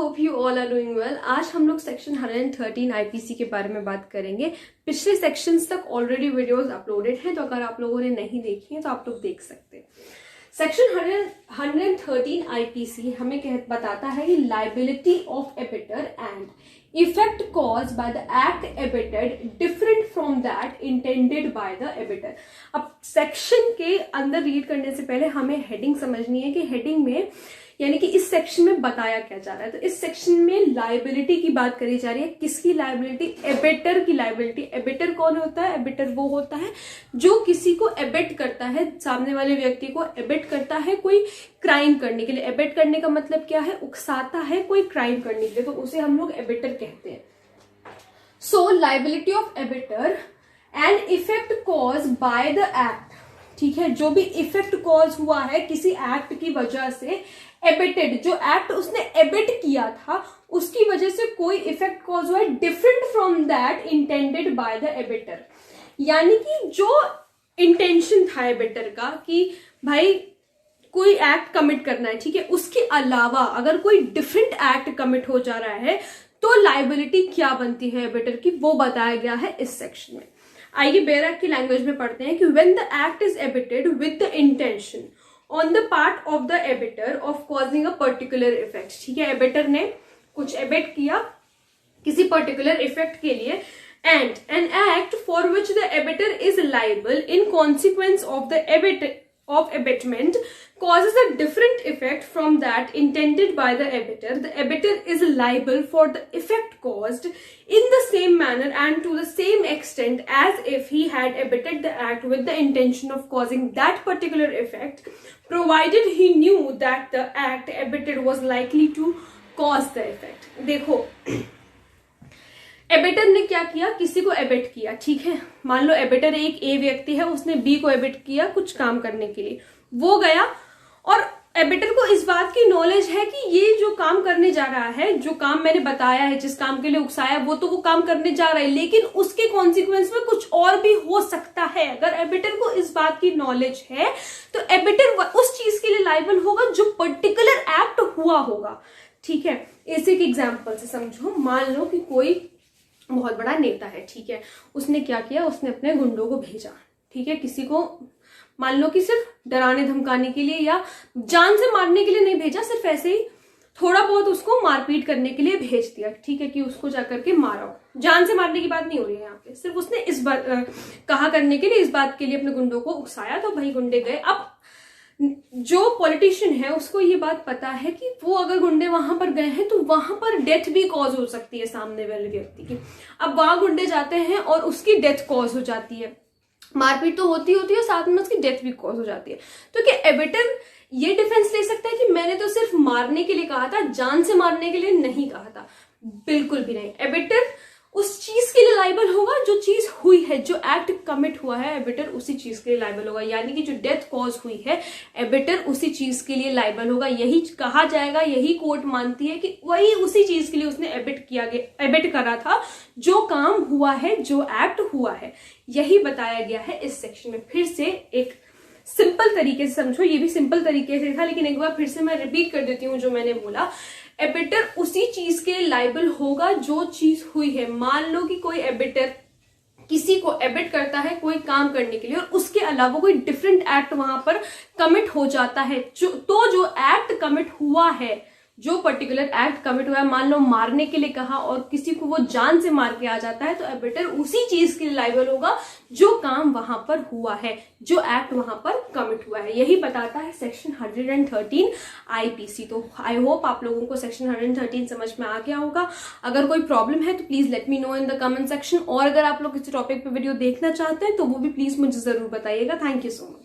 Hope you all are doing well. आज हम लोग सेक्शन 113 आईपीसी के बारे में बात करेंगे। पिछले सेक्शंस तक ऑलरेडी वीडियोस अपलोडेड हैं, तो अगर आप लोगों ने नहीं देखी है तो आप लोग देख सकते हैं। सेक्शन 113 आईपीसी हमें बताता है कि liability of abettor and effect cause by the act abetted different from that intended by the abettor. अब सेक्शन के अंदर रीड करने से पहले हमें हेडिंग समझनी है कि हेडिंग में यानी कि इस सेक्शन में बताया क्या जा रहा है। तो इस सेक्शन में लायबिलिटी की बात करी जा रही है। किसकी लायबिलिटी? एबिटर की लायबिलिटी। एबिटर कौन होता है? एबिटर वो होता है जो किसी को एबिट करता है, सामने वाले व्यक्ति को एबिट करता है कोई क्राइम करने के लिए। एबिट करने का मतलब क्या है? उकसाता है कोई क्राइम करने के लिए, तो उसे हम लोग एबिटर कहते हैं। So liability of abettor and effect cause by the act, ठीक है, जो भी इफेक्ट कॉज हुआ है किसी एक्ट की वजह से, एबिटेड, जो एक्ट उसने एबिट किया था उसकी वजह से कोई इफेक्ट कॉज हुआ है different from that intended by the abettor. यानी कि जो इंटेंशन था एबिटर का कि भाई कोई एक्ट कमिट करना है, ठीक है, उसके अलावा अगर कोई डिफरेंट एक्ट कमिट हो जा रहा है तो लायबिलिटी क्या बनती है एबिटर की, वो बताया गया है इस सेक्शन में। आइए बेरक की लैंग्वेज में पढ़ते हैं कि when the act is abetted with the intention on the part of the abettor of causing a particular effect, ठीक है, एबिटर ने कुछ एबिट किया किसी पर्टिकुलर इफेक्ट के लिए, and an act for which the abettor is liable in consequence of the abetment causes a different effect from that intended by the editor is liable for the effect caused in the same manner and to the same extent as if he had abated the act with the intention of causing that particular effect, provided he knew that the act abated was likely to cause the effect. देखो, एबिटर ने क्या किया? किसी को EBIT किया, ठीक है, मान लो एबिटर एक ए व्यक्ति है, उसने बी को एबिट किया कुछ काम करने के लिए, वो गया और एबिटर को इस बात की नॉलेज है कि ये जो काम करने जा रहा है, जो काम मैंने बताया है, जिस काम के लिए उकसाया, वो तो वो काम करने जा रहा है, लेकिन उसके कॉन्सिक्वेंस में कुछ और भी हो सकता है। अगर एबिटर को इस बात की नॉलेज है तो एबिटर उस चीज के लिए लायबल होगा जो पर्टिकुलर एक्ट हुआ होगा, ठीक है। इसी के एग्जाम्पल से समझो, मान लो कि कोई बहुत बड़ा नेता है, ठीक है, उसने क्या किया? उसने अपने गुंडों को भेजा, ठीक है, किसी को मान लो कि सिर्फ डराने धमकाने के लिए या जान से मारने के लिए नहीं भेजा, सिर्फ ऐसे ही थोड़ा बहुत उसको मारपीट करने के लिए भेज दिया, ठीक है, कि उसको जाकर के मारो। जान से मारने की बात नहीं हो रही है यहाँ पे, सिर्फ उसने इस बात कहा करने के लिए, इस बात के लिए अपने गुंडों को उकसाया, तो भाई गुंडे गए। अब जो पॉलिटिशियन है उसको ये बात पता है कि वो अगर गुंडे वहां पर गए हैं तो वहां पर डेथ भी कॉज हो सकती है सामने वाले व्यक्ति की। अब वहां गुंडे जाते हैं और उसकी डेथ कॉज हो जाती है, मारपीट तो होती है, साथ में उसकी डेथ भी कॉज हो जाती है। तो क्या एबिटर ये डिफेंस ले सकता है कि मैंने तो सिर्फ मारने के लिए कहा था, जान से मारने के लिए नहीं कहा था? बिल्कुल भी नहीं। एबिटर उस चीज के लिए लायबल होगा जो चीज हुई है, जो एक्ट कमिट हुआ है, एबिटर उसी चीज के लिए लायबल होगा। यानी कि जो डेथ कॉज हुई है, एबिटर उसी चीज के लिए लायबल होगा। यही कहा जाएगा, यही कोर्ट मानती है कि वही उसी चीज के लिए उसने एबिट करा था, जो काम हुआ है, जो एक्ट हुआ है। यही बताया गया है इस सेक्शन में। फिर से एक सिंपल तरीके से समझो, ये भी सिंपल तरीके से था, लेकिन एक बार फिर से मैं रिपीट कर देती हूँ जो मैंने बोला। एबिटर उसी चीज के लायबल होगा जो चीज हुई है। मान लो कि कोई एबिटर किसी को एबिट करता है कोई काम करने के लिए और उसके अलावा कोई डिफरेंट एक्ट वहां पर कमिट हो जाता है, तो जो एक्ट कमिट हुआ है, जो पर्टिकुलर एक्ट कमिट हुआ है, मान लो मारने के लिए कहा और किसी को वो जान से मार के आ जाता है, तो एबिटर उसी चीज के लिए लायबल होगा जो काम वहां पर हुआ है, जो एक्ट वहां पर कमिट हुआ है। यही बताता है सेक्शन 113 आईपीसी। तो आई होप आप लोगों को सेक्शन 113 समझ में आ गया होगा। अगर कोई प्रॉब्लम है तो please let me know in the comment section, और अगर आप लोग किसी टॉपिक पे वीडियो देखना चाहते हैं तो वो भी प्लीज मुझे जरूर बताइएगा। Thank you so much.